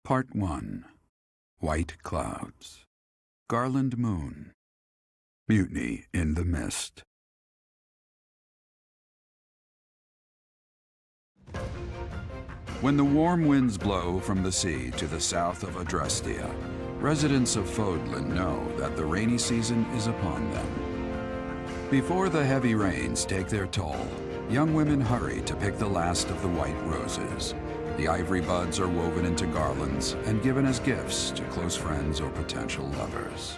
Part 1. White Clouds. Garland Moon. Mutiny in the Mist. When the warm winds blow from the sea to the south of Adrestia, residents of Fodlan know that the rainy season is upon them. Before the heavy rains take their toll, young women hurry to pick the last of the white roses. The ivory buds are woven into garlands and given as gifts to close friends or potential lovers.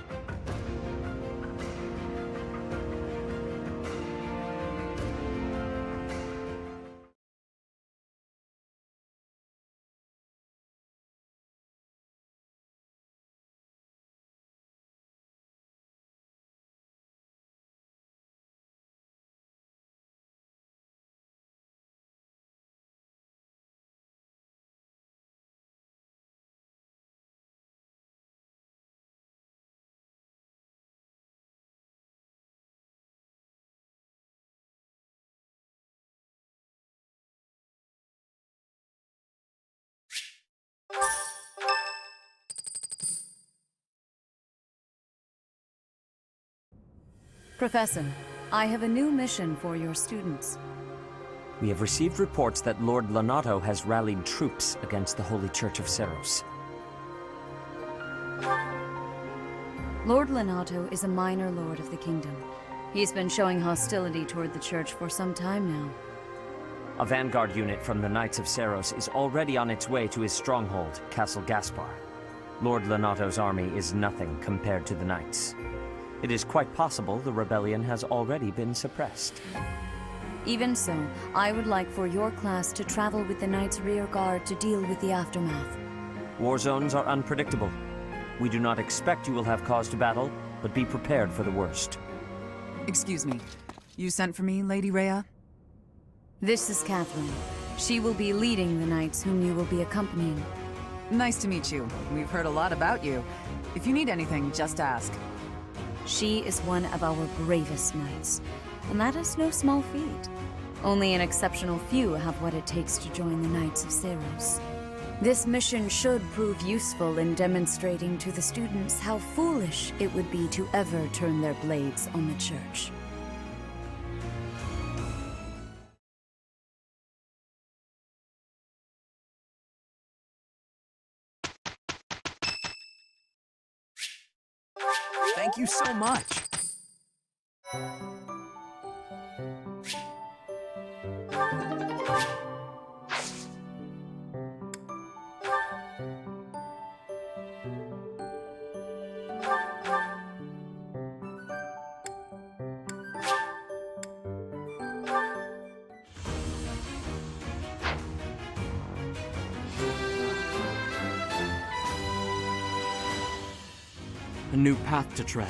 Professor, I have a new mission for your students. We have received reports that Lord Lonato has rallied troops against the Holy Church of Seros. Lord Lonato is a minor lord of the kingdom. He's been showing hostility toward the church for some time now. A vanguard unit from the Knights of Seros is already on its way to his stronghold, Castle Gaspar. Lord Lonato's army is nothing compared to the Knights. It is quite possible the rebellion has already been suppressed. Even so, I would like for your class to travel with the Knights' rear guard to deal with the aftermath. War zones are unpredictable. We do not expect you will have cause to battle, but be prepared for the worst. Excuse me. You sent for me, Lady Rhea? This is Catherine. She will be leading the Knights whom you will be accompanying. Nice to meet you. We've heard a lot about you. If you need anything, just ask. She is one of our bravest knights, and that is no small feat. Only an exceptional few have what it takes to join the Knights of Seros. This mission should prove useful in demonstrating to the students how foolish it would be to ever turn their blades on the Church. Thank you so much. A new path to tread.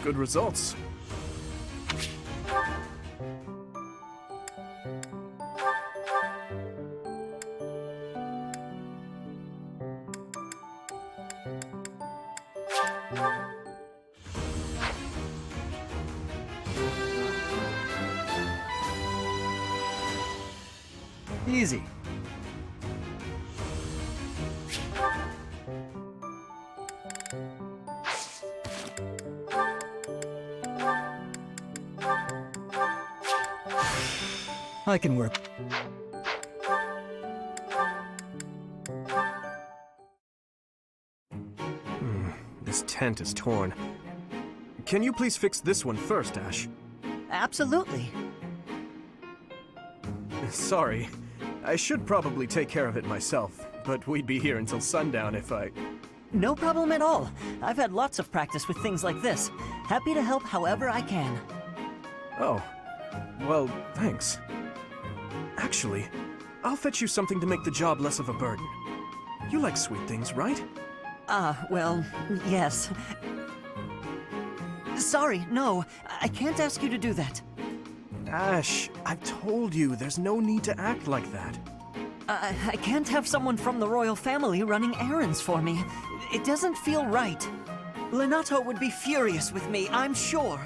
Good results. Easy. I can work. This tent is torn. Can you please fix this one first, Ash? Absolutely. Sorry. I should probably take care of it myself, but we'd be here until sundown if I... No problem at all. I've had lots of practice with things like this. Happy to help however I can. Oh. Well, thanks. Actually, I'll fetch you something to make the job less of a burden. You like sweet things, right? Well, yes. Sorry, no. I can't ask you to do that. Ash, I've told you, there's no need to act like that. I can't have someone from the royal family running errands for me. It doesn't feel right. Lenato would be furious with me, I'm sure.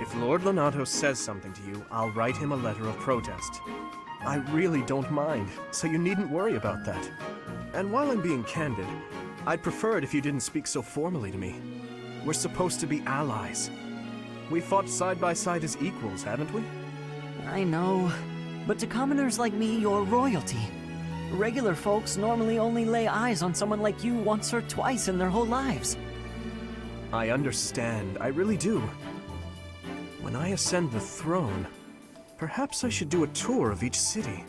If Lord Lenato says something to you, I'll write him a letter of protest. I really don't mind, so you needn't worry about that. And while I'm being candid, I'd prefer it if you didn't speak so formally to me. We're supposed to be allies. We fought side by side as equals, haven't we? I know, but to commoners like me, you're royalty. Regular folks normally only lay eyes on someone like you once or twice in their whole lives. I understand, I really do. When I ascend the throne, perhaps I should do a tour of each city.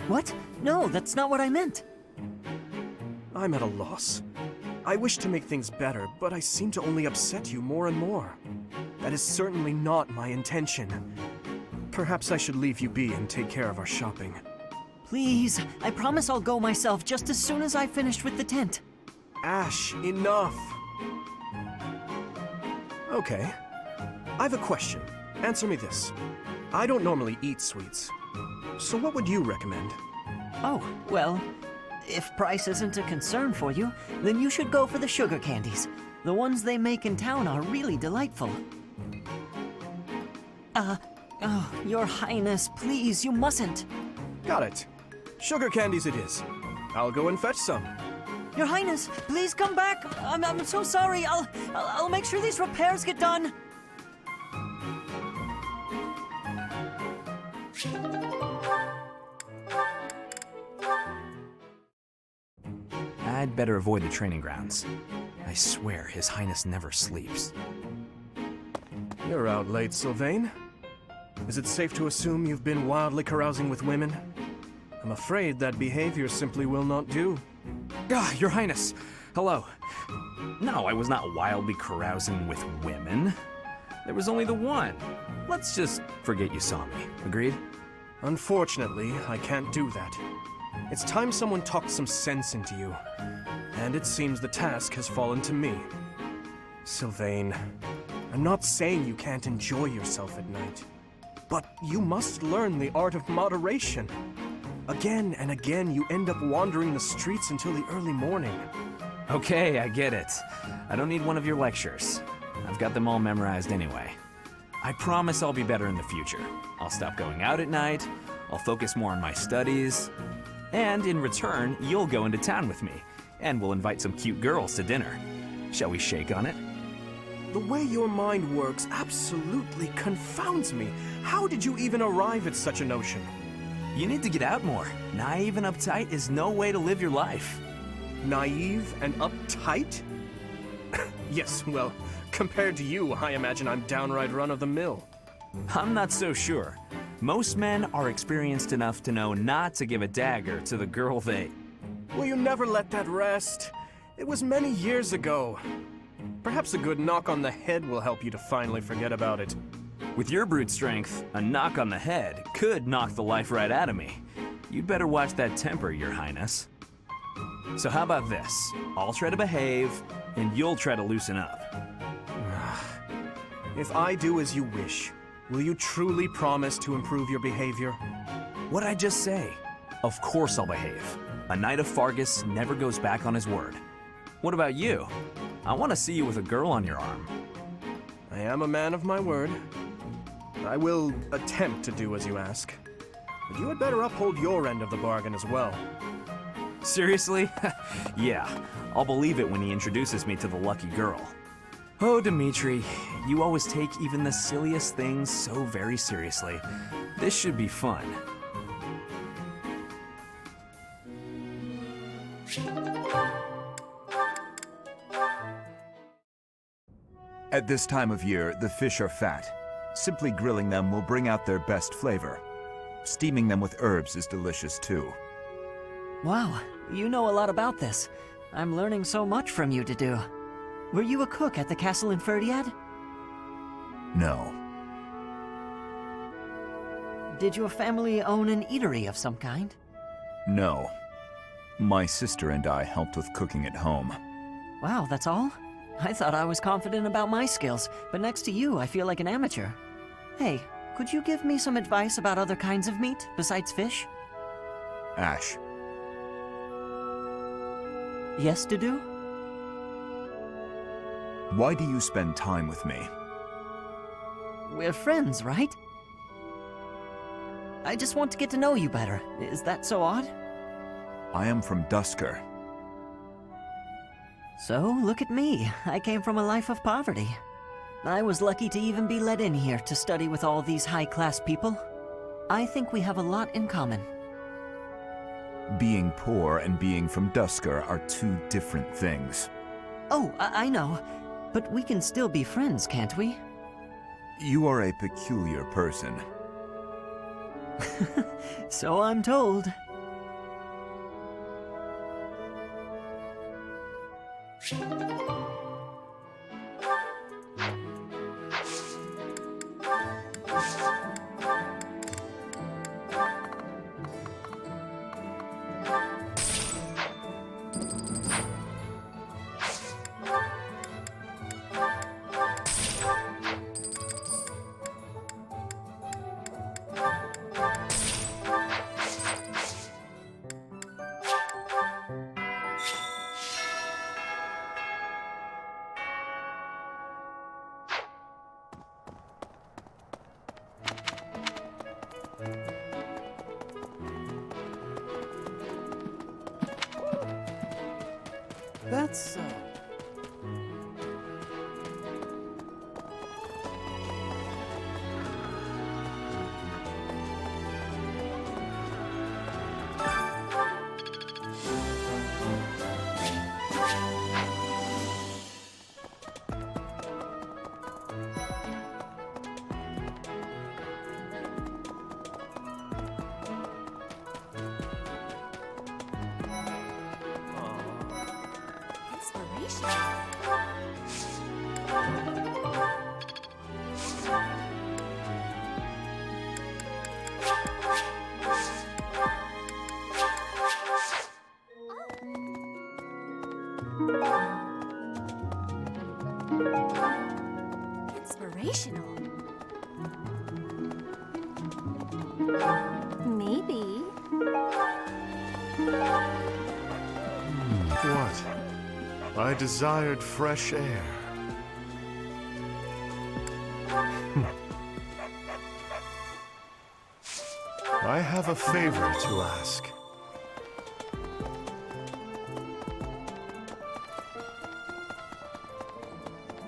What? No, that's not what I meant. I'm at a loss. I wish to make things better, but I seem to only upset you more and more. That is certainly not my intention. Perhaps I should leave you be and take care of our shopping. Please, I promise I'll go myself just as soon as I've finished with the tent. Ash, enough! Okay. I've a question. Answer me this. I don't normally eat sweets. So what would you recommend? Oh, well, if price isn't a concern for you, then you should go for the sugar candies. The ones they make in town are really delightful. Oh, Your Highness, please, you mustn't. Got it. Sugar candies it is. I'll go and fetch some. Your Highness, please come back. I'm so sorry. I'll make sure these repairs get done. I'd better avoid the training grounds. I swear His Highness never sleeps. You're out late, Sylvain. Is it safe to assume you've been wildly carousing with women? I'm afraid that behavior simply will not do. Ah, Your Highness! Hello. No, I was not wildly carousing with women. There was only the one. Let's just forget you saw me. Agreed? Unfortunately, I can't do that. It's time someone talked some sense into you. And it seems the task has fallen to me. Sylvain, I'm not saying you can't enjoy yourself at night. But you must learn the art of moderation. Again and again, you end up wandering the streets until the early morning. Okay, I get it. I don't need one of your lectures. I've got them all memorized anyway. I promise I'll be better in the future. I'll stop going out at night, I'll focus more on my studies, and in return, you'll go into town with me, and we'll invite some cute girls to dinner. Shall we shake on it? The way your mind works absolutely confounds me. How did you even arrive at such a notion? You need to get out more. Naive and uptight is no way to live your life. Naive and uptight? Yes, well, compared to you, I imagine I'm downright run-of-the-mill. I'm not so sure. Most men are experienced enough to know not to give a dagger to the girl they... Will you never let that rest? It was many years ago. Perhaps a good knock on the head will help you to finally forget about it. With your brute strength, a knock on the head could knock the life right out of me. You'd better watch that temper, Your Highness. So how about this? I'll try to behave, and you'll try to loosen up. If I do as you wish, will you truly promise to improve your behavior? What'd I just say? Of course I'll behave. A knight of Fargus never goes back on his word. What about you? I want to see you with a girl on your arm. I am a man of my word. I will attempt to do as you ask. But you had better uphold your end of the bargain as well. Seriously? Yeah, I'll believe it when he introduces me to the lucky girl. Oh, Dimitri, you always take even the silliest things so very seriously. This should be fun. At this time of year, the fish are fat. Simply grilling them will bring out their best flavor. Steaming them with herbs is delicious too. Wow, you know a lot about this. I'm learning so much from you to do. Were you a cook at the castle in Ferdiad? No. Did your family own an eatery of some kind? No. My sister and I helped with cooking at home. Wow, that's all? I thought I was confident about my skills, but next to you, I feel like an amateur. Hey, could you give me some advice about other kinds of meat besides fish? Ash, Yes to do? Why do you spend time with me? We're friends, right? I just want to get to know you better. Is that so odd? I am from Dusker. So, look at me. I came from a life of poverty. I was lucky to even be let in here to study with all these high-class people. I think we have a lot in common. Being poor and being from Dusker are two different things. Oh, I know. But we can still be friends, can't we? You are a peculiar person. So I'm told. That's, Inspirational. Maybe. What? I desired fresh air. I have a favor to ask.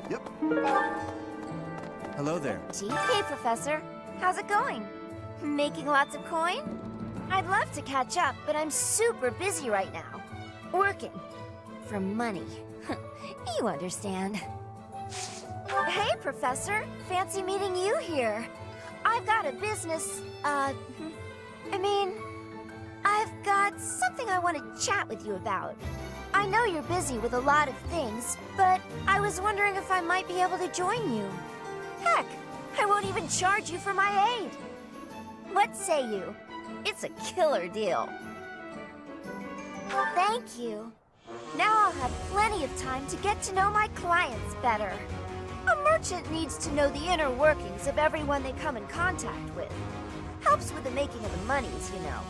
yep. Hello there. Hey, Professor. How's it going? Making lots of coin? I'd love to catch up, but I'm super busy right now. Working. For money. You understand. Hey, Professor. Fancy meeting you here. I've got a business, I've got something I want to chat with you about. I know you're busy with a lot of things, but I was wondering if I might be able to join you. Heck, I won't even charge you for my aid. What say you? It's a killer deal. Thank you. Now I'll have plenty of time to get to know my clients better. A merchant needs to know the inner workings of everyone they come in contact with. Helps with the making of the monies, you know.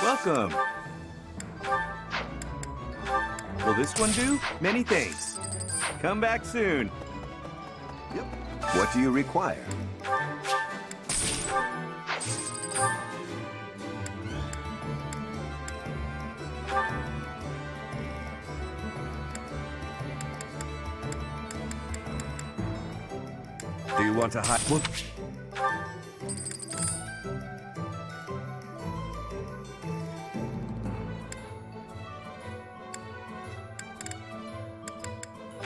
Welcome. Will this one do? Many thanks. Come back soon. Yep. What do you require? Do you want to hide?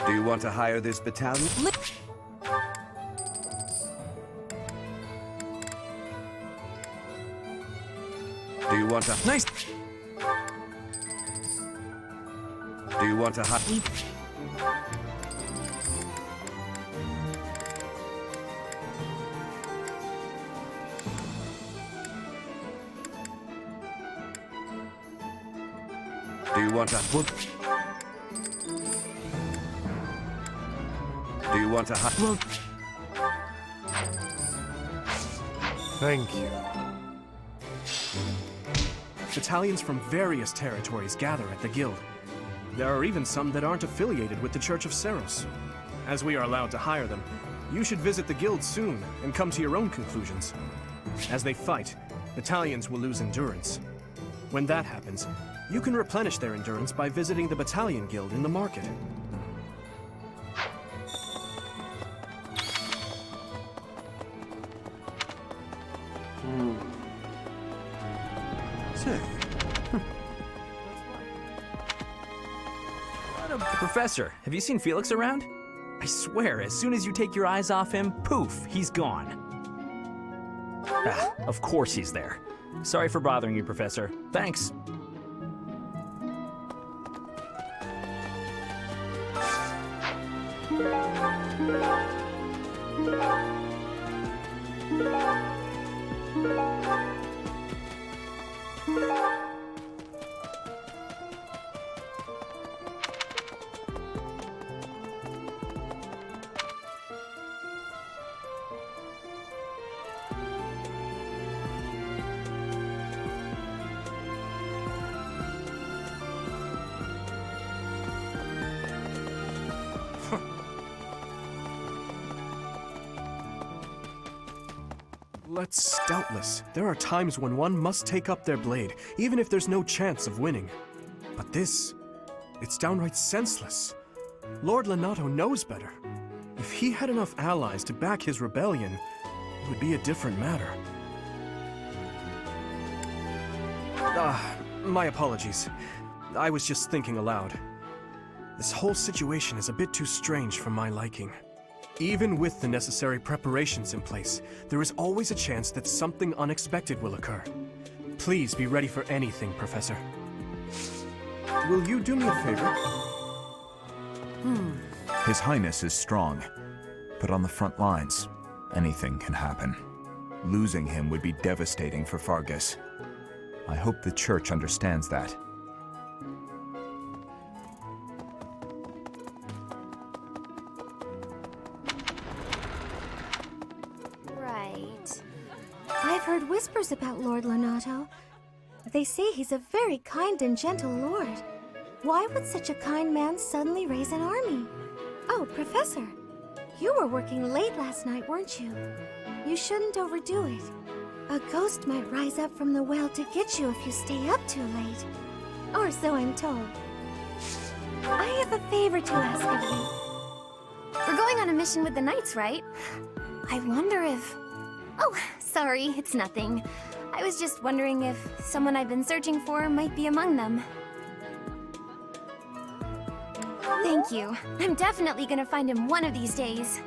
Do you want to hire this battalion? Do you want to... Nice! Do you want to hire... Do you want to... Do you want to... Thank you. Battalions from various territories gather at the guild. There are even some that aren't affiliated with the Church of Seros. As we are allowed to hire them, you should visit the guild soon and come to your own conclusions. As they fight, battalions will lose endurance. When that happens, you can replenish their endurance by visiting the battalion guild in the market. Say, Professor, have you seen Felix around? I swear, as soon as you take your eyes off him, poof, he's gone. Ah, of course he's there. Sorry for bothering you, Professor. Thanks. Doubtless, there are times when one must take up their blade, even if there's no chance of winning. But this, it's downright senseless. Lord Lonato knows better. If he had enough allies to back his rebellion, it would be a different matter. My apologies. I was just thinking aloud. This whole situation is a bit too strange for my liking. Even with the necessary preparations in place, there is always a chance that something unexpected will occur. Please be ready for anything, Professor. Will you do me a favor? His Highness is strong, but on the front lines, anything can happen. Losing him would be devastating for Fargus. I hope the Church understands that. I've heard whispers about Lord Lonato. They say he's a very kind and gentle lord. Why would such a kind man suddenly raise an army? Oh, Professor, you were working late last night, weren't you? You shouldn't overdo it. A ghost might rise up from the well to get you if you stay up too late. Or so I'm told. I have a favor to ask of you. We're going on a mission with the Knights, right? I wonder if... Oh, sorry, it's nothing. I was just wondering if someone I've been searching for might be among them. Thank you. I'm definitely gonna find him one of these days.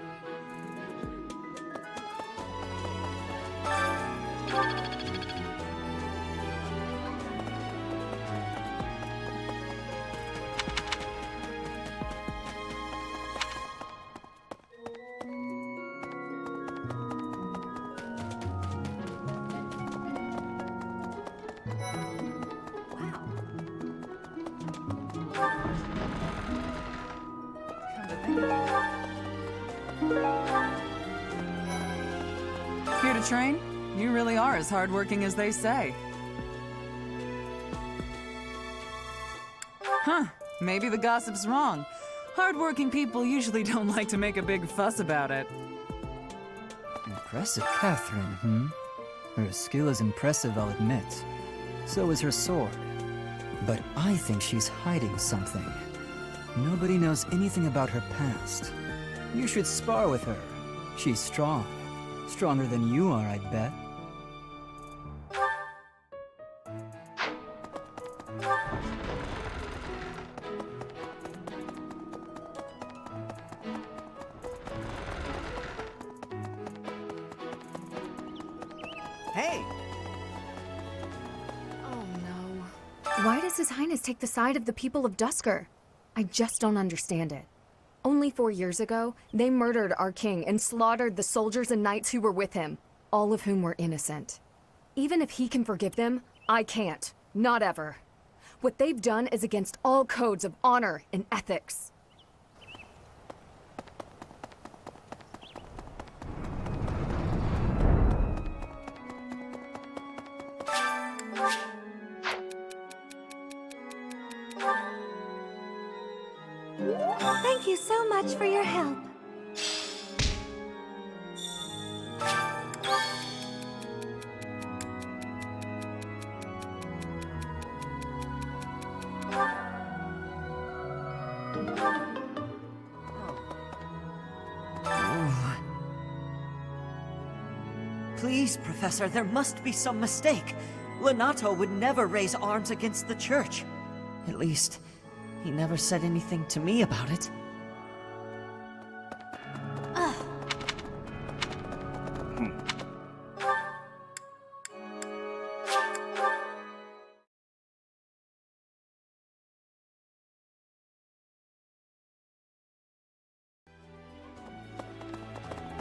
Here to train? You really are as hardworking as they say. Huh, maybe the gossip's wrong. Hardworking people usually don't like to make a big fuss about it. Impressive Catherine, Her skill is impressive, I'll admit. So is her sword. But I think she's hiding something. Nobody knows anything about her past. You should spar with her. She's strong. Stronger than you are, I'd bet. Hey! Oh no. Why does His Highness take the side of the people of Dusker? I just don't understand it. Only 4 years ago, they murdered our king and slaughtered the soldiers and knights who were with him, all of whom were innocent. Even if he can forgive them, I can't. Not ever. What they've done is against all codes of honor and ethics. Thank you so much for your help. Please, Professor, there must be some mistake. Lenato would never raise arms against the Church. At least, he never said anything to me about it.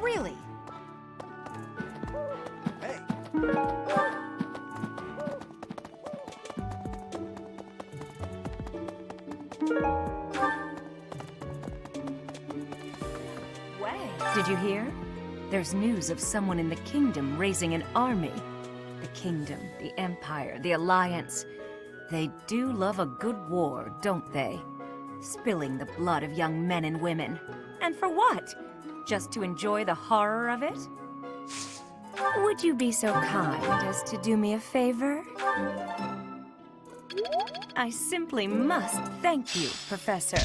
Really? Did you hear? There's news of someone in the kingdom raising an army. The kingdom, the empire, the alliance. They do love a good war, don't they? Spilling the blood of young men and women. And for what? Just to enjoy the horror of it? Would you be so kind as to do me a favor? I simply must thank you, Professor.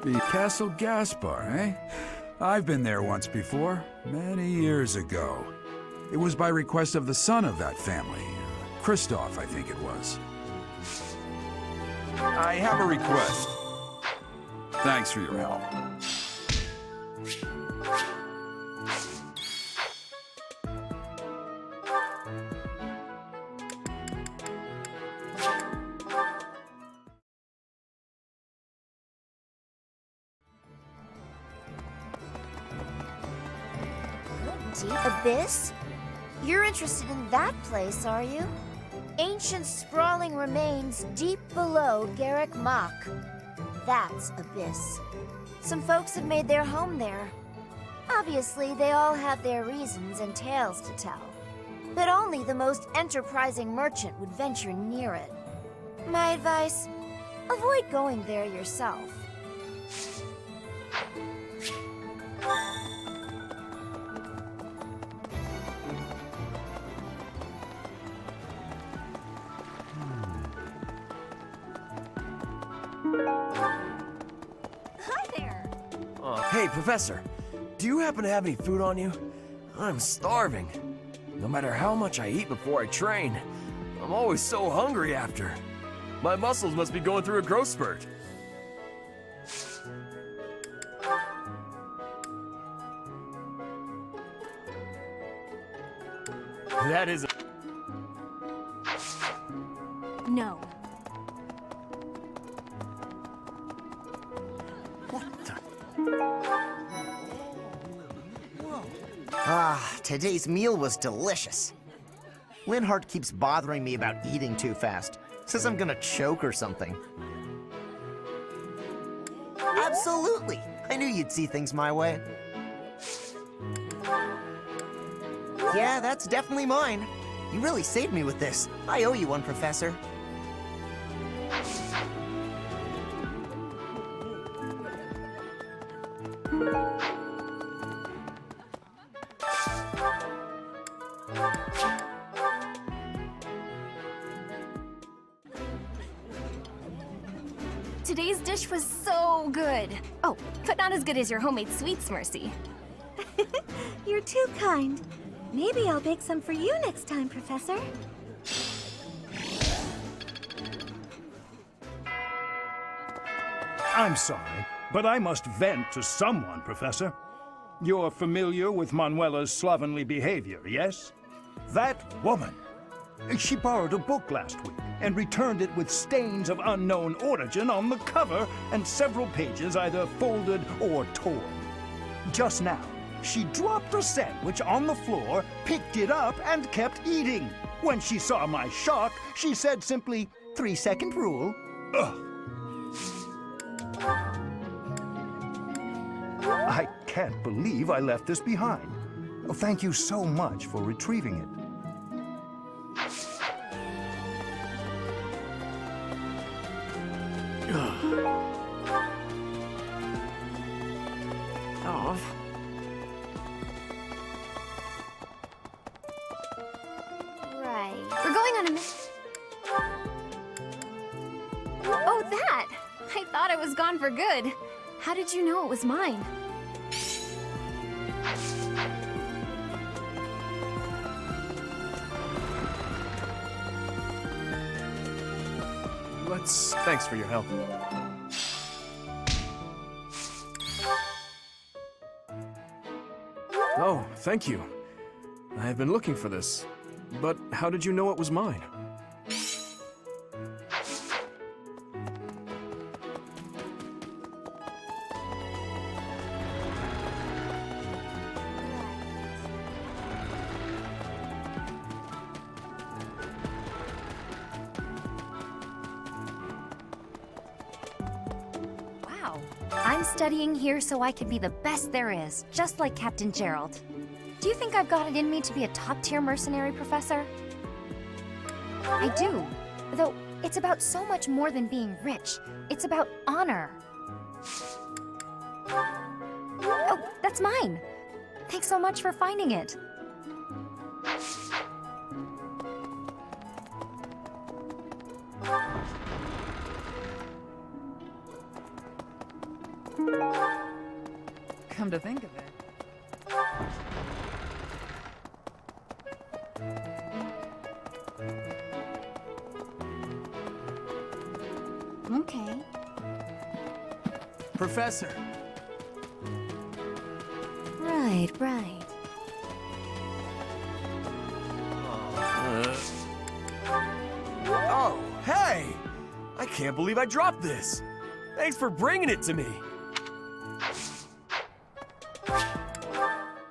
The Castle Gaspar, eh? I've been there once before, many years ago. It was by request of the son of that family. Christoph, I think it was. I have a request. Thanks for your help. Deep Abyss? You're interested in that place, are you? Ancient sprawling remains deep below Garrick Mach. That's Abyss. Some folks have made their home there. Obviously, they all have their reasons and tales to tell. But only the most enterprising merchant would venture near it. My advice, avoid going there yourself. Hey, Professor, do you happen to have any food on you? I'm starving. No matter how much I eat before I train, I'm always so hungry after. My muscles must be going through a growth spurt. That is No. Today's meal was delicious. Linhardt keeps bothering me about eating too fast. Says I'm gonna choke or something. Absolutely! I knew you'd see things my way. Yeah, that's definitely mine. You really saved me with this. I owe you one, Professor. Today's dish was so good. Oh, but not as good as your homemade sweets, Mercy. You're too kind. Maybe I'll bake some for you next time, Professor. I'm sorry, but I must vent to someone, Professor. You're familiar with Manuela's slovenly behavior, yes? That woman! She borrowed a book last week and returned it with stains of unknown origin on the cover and several pages either folded or torn. Just now, she dropped a sandwich on the floor, picked it up, and kept eating. When she saw my shock, she said simply, 3-second rule. Ugh. I can't believe I left this behind. Thank you so much for retrieving it. Oh. Right. We're going on a mission. Oh, that! I thought it was gone for good. How did you know it was mine? Thanks for your help. Oh, thank you. I have been looking for this. But how did you know it was mine? I'm studying here so I can be the best there is, just like Captain Gerald. Do you think I've got it in me to be a top-tier mercenary, Professor? I do, though it's about so much more than being rich. It's about honor. Oh, that's mine! Thanks so much for finding it. Come to think of it. Okay. Professor! Right. Oh, hey! I can't believe I dropped this! Thanks for bringing it to me!